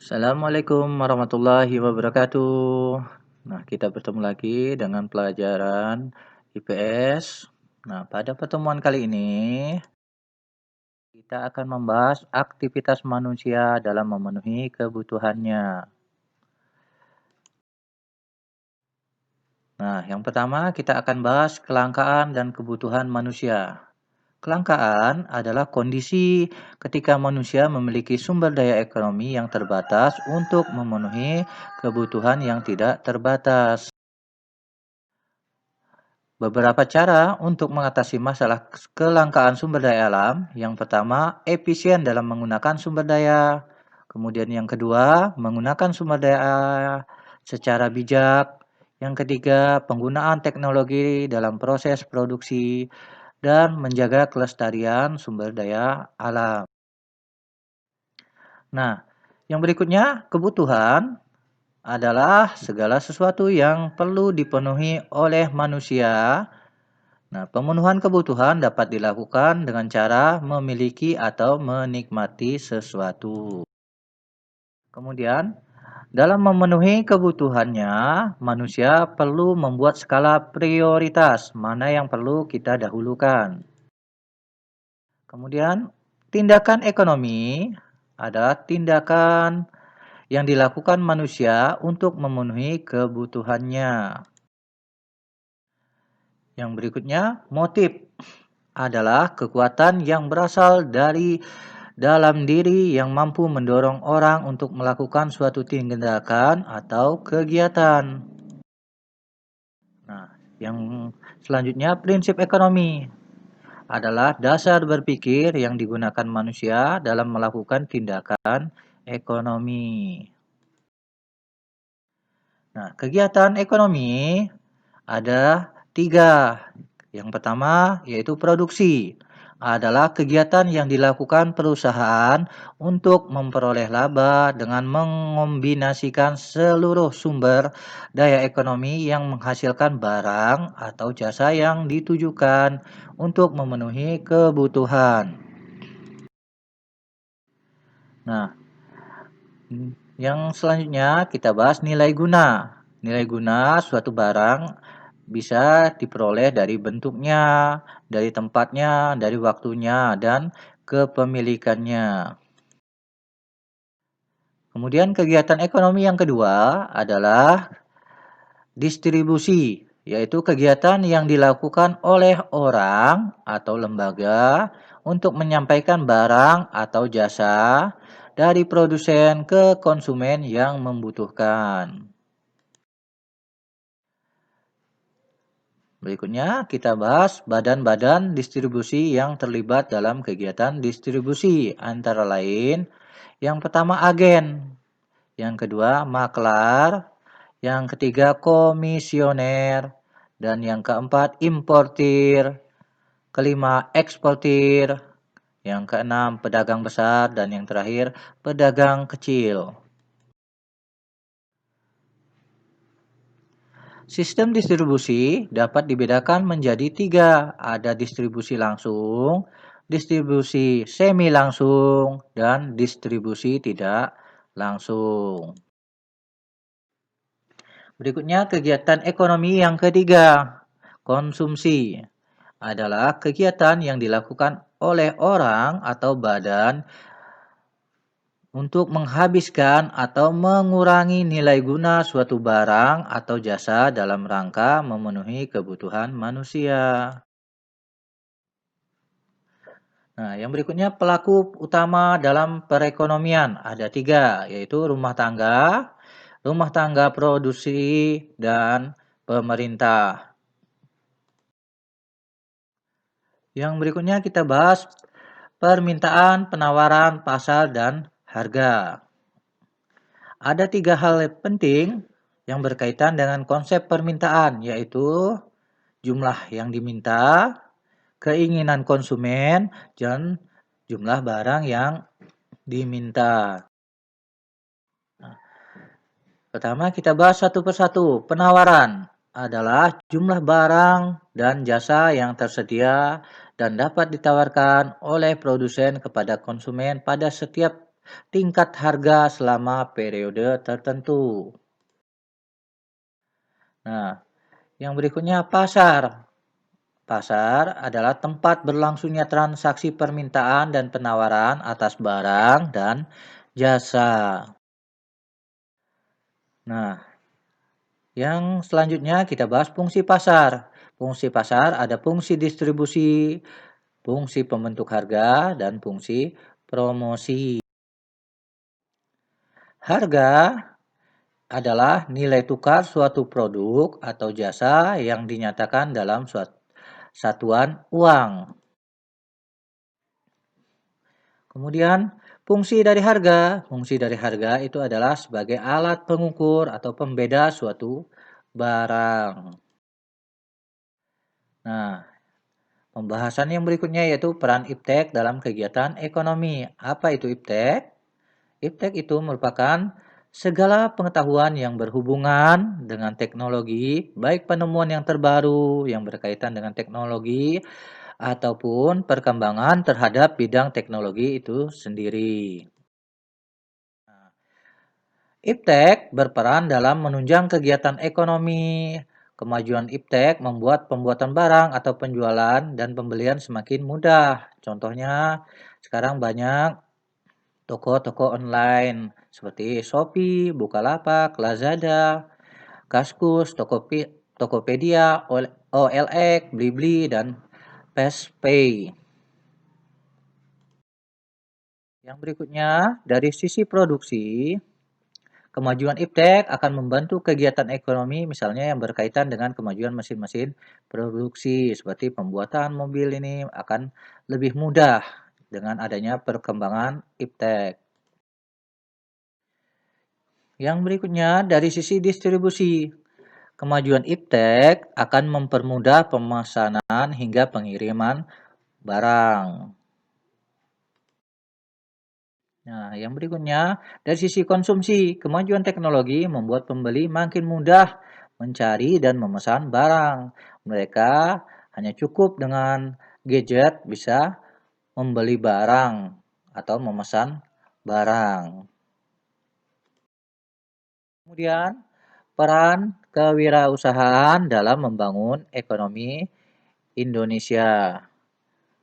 Assalamualaikum warahmatullahi wabarakatuh. Nah, kita bertemu lagi dengan pelajaran IPS. Nah, pada pertemuan kali ini kita akan membahas aktivitas manusia dalam memenuhi kebutuhannya. Nah, yang pertama kita akan bahas kelangkaan dan kebutuhan manusia. Kelangkaan adalah kondisi ketika manusia memiliki sumber daya ekonomi yang terbatas untuk memenuhi kebutuhan yang tidak terbatas. Beberapa cara untuk mengatasi masalah kelangkaan sumber daya alam. Yang pertama, efisien dalam menggunakan sumber daya. Kemudian yang kedua, menggunakan sumber daya secara bijak. Yang ketiga, penggunaan teknologi dalam proses produksi dan menjaga kelestarian sumber daya alam. Nah, yang berikutnya, kebutuhan adalah segala sesuatu yang perlu dipenuhi oleh manusia. Nah, pemenuhan kebutuhan dapat dilakukan dengan cara memiliki atau menikmati sesuatu. Kemudian, dalam memenuhi kebutuhannya, manusia perlu membuat skala prioritas mana yang perlu kita dahulukan. Kemudian, tindakan ekonomi adalah tindakan yang dilakukan manusia untuk memenuhi kebutuhannya. Yang berikutnya, motif adalah kekuatan yang berasal dari dalam diri yang mampu mendorong orang untuk melakukan suatu tindakan atau kegiatan. Nah, yang selanjutnya prinsip ekonomi adalah dasar berpikir yang digunakan manusia dalam melakukan tindakan ekonomi. Nah, kegiatan ekonomi ada 3. Yang pertama yaitu produksi. Adalah kegiatan yang dilakukan perusahaan untuk memperoleh laba dengan mengombinasikan seluruh sumber daya ekonomi yang menghasilkan barang atau jasa yang ditujukan untuk memenuhi kebutuhan. Nah, yang selanjutnya kita bahas nilai guna. Nilai guna suatu barang bisa diperoleh dari bentuknya, dari tempatnya, dari waktunya, dan kepemilikannya. Kemudian kegiatan ekonomi yang kedua adalah distribusi, yaitu kegiatan yang dilakukan oleh orang atau lembaga untuk menyampaikan barang atau jasa dari produsen ke konsumen yang membutuhkan. Berikutnya kita bahas badan-badan distribusi yang terlibat dalam kegiatan distribusi. Antara lain, yang pertama agen, yang kedua maklar, yang ketiga komisioner, dan yang keempat importir, kelima eksportir, yang keenam pedagang besar, dan yang terakhir pedagang kecil. Sistem distribusi dapat dibedakan menjadi 3. Ada distribusi langsung, distribusi semi langsung, dan distribusi tidak langsung. Berikutnya kegiatan ekonomi yang ketiga. Konsumsi adalah kegiatan yang dilakukan oleh orang atau badan untuk menghabiskan atau mengurangi nilai guna suatu barang atau jasa dalam rangka memenuhi kebutuhan manusia. Nah, yang berikutnya pelaku utama dalam perekonomian ada 3, yaitu rumah tangga produksi, dan pemerintah. Yang berikutnya kita bahas permintaan, penawaran, pasar, dan harga. Ada 3 hal penting yang berkaitan dengan konsep permintaan, yaitu jumlah yang diminta, keinginan konsumen, dan jumlah barang yang diminta. Pertama kita bahas satu persatu. Penawaran adalah jumlah barang dan jasa yang tersedia dan dapat ditawarkan oleh produsen kepada konsumen pada setiap tingkat harga selama periode tertentu. Nah, yang berikutnya pasar. Pasar adalah tempat berlangsungnya transaksi permintaan dan penawaran atas barang dan jasa. Nah, yang selanjutnya kita bahas fungsi pasar. Fungsi pasar ada fungsi distribusi, fungsi pembentuk harga, dan fungsi promosi. Harga adalah nilai tukar suatu produk atau jasa yang dinyatakan dalam satuan uang. Kemudian fungsi dari harga. Fungsi dari harga itu adalah sebagai alat pengukur atau pembeda suatu barang. Nah, pembahasan yang berikutnya yaitu peran iptek dalam kegiatan ekonomi. Apa itu iptek? Iptek itu merupakan segala pengetahuan yang berhubungan dengan teknologi, baik penemuan yang terbaru yang berkaitan dengan teknologi ataupun perkembangan terhadap bidang teknologi itu sendiri. Iptek berperan dalam menunjang kegiatan ekonomi. Kemajuan iptek membuat pembuatan barang atau penjualan dan pembelian semakin mudah. Contohnya, sekarang banyak toko-toko online seperti Shopee, Bukalapak, Lazada, Kaskus, Tokopedia, OLX, Blibli, dan Fastpay. Yang berikutnya, dari sisi produksi, kemajuan iptek akan membantu kegiatan ekonomi misalnya yang berkaitan dengan kemajuan mesin-mesin produksi seperti pembuatan mobil ini akan lebih mudah dengan adanya perkembangan iptek. Yang berikutnya dari sisi distribusi, kemajuan iptek akan mempermudah pemesanan hingga pengiriman barang. Nah, yang berikutnya, dari sisi konsumsi, kemajuan teknologi membuat pembeli makin mudah mencari dan memesan barang. Mereka hanya cukup dengan gadget bisa membeli barang atau memesan barang. Kemudian, peran kewirausahaan dalam membangun ekonomi Indonesia.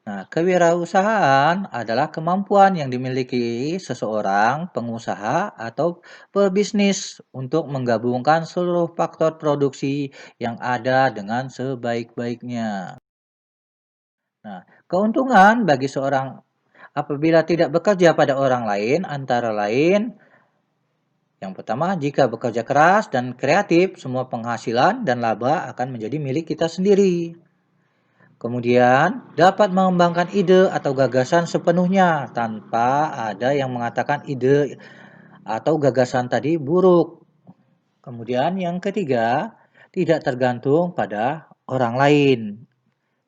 Nah, kewirausahaan adalah kemampuan yang dimiliki seseorang, pengusaha, atau pebisnis untuk menggabungkan seluruh faktor produksi yang ada dengan sebaik-baiknya. Nah, keuntungan bagi seorang apabila tidak bekerja pada orang lain, antara lain, yang pertama, jika bekerja keras dan kreatif, semua penghasilan dan laba akan menjadi milik kita sendiri. Kemudian, dapat mengembangkan ide atau gagasan sepenuhnya tanpa ada yang mengatakan ide atau gagasan tadi buruk. Kemudian, yang ketiga, tidak tergantung pada orang lain.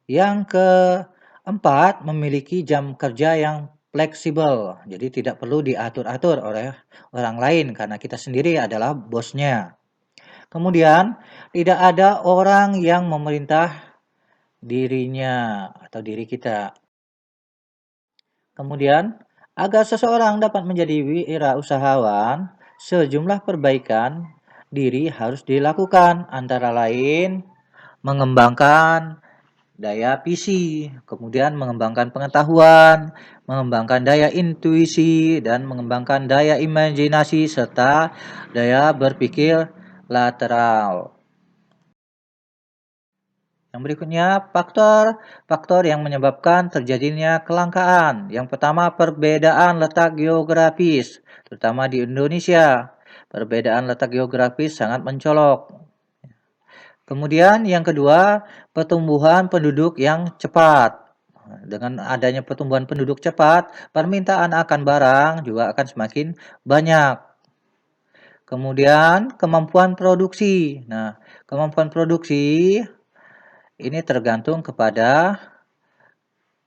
Yang keempat, memiliki jam kerja yang fleksibel. Jadi, tidak perlu diatur-atur oleh orang lain karena kita sendiri adalah bosnya. Kemudian, tidak ada orang yang memerintah dirinya atau diri kita. Kemudian, agar seseorang dapat menjadi wirausahawan, sejumlah perbaikan diri harus dilakukan, antara lain mengembangkan daya visi, kemudian mengembangkan pengetahuan, mengembangkan daya intuisi, dan mengembangkan daya imajinasi serta daya berpikir lateral. Yang berikutnya, faktor yang menyebabkan terjadinya kelangkaan. Yang pertama, perbedaan letak geografis, terutama di Indonesia. Perbedaan letak geografis sangat mencolok. Kemudian yang kedua, pertumbuhan penduduk yang cepat. Dengan adanya pertumbuhan penduduk cepat, permintaan akan barang juga akan semakin banyak. Kemudian kemampuan produksi. Nah, kemampuan produksi ini tergantung kepada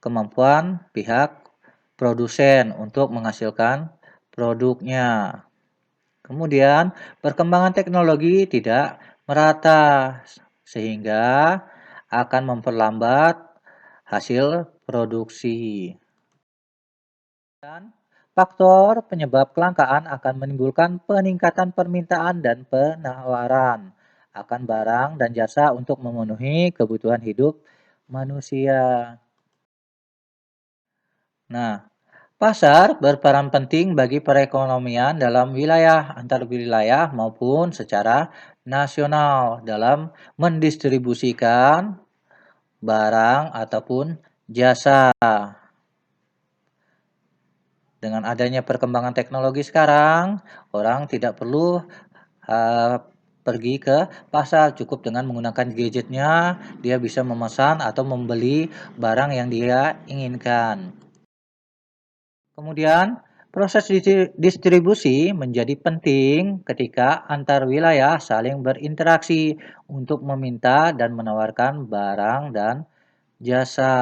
kemampuan pihak produsen untuk menghasilkan produknya. Kemudian, perkembangan teknologi tidak merata sehingga akan memperlambat hasil produksi. Dan Faktor penyebab kelangkaan akan menimbulkan peningkatan permintaan dan penawaran akan barang dan jasa untuk memenuhi kebutuhan hidup manusia. Nah, pasar berperan penting bagi perekonomian dalam wilayah antar wilayah maupun secara nasional dalam mendistribusikan barang ataupun jasa. Dengan adanya perkembangan teknologi sekarang, orang tidak perlu pergi ke pasar, cukup dengan menggunakan gadgetnya, dia bisa memesan atau membeli barang yang dia inginkan. Kemudian, proses distribusi menjadi penting ketika antar wilayah saling berinteraksi untuk meminta dan menawarkan barang dan jasa.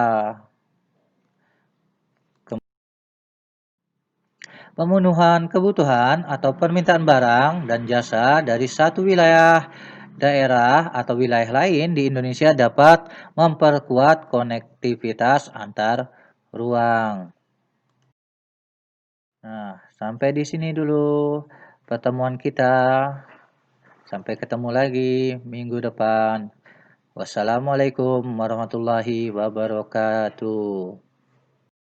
Pemenuhan kebutuhan atau permintaan barang dan jasa dari satu wilayah, daerah, atau wilayah lain di Indonesia dapat memperkuat konektivitas antar ruang. Nah, sampai di sini dulu pertemuan kita. Sampai ketemu lagi minggu depan. Wassalamualaikum warahmatullahi wabarakatuh.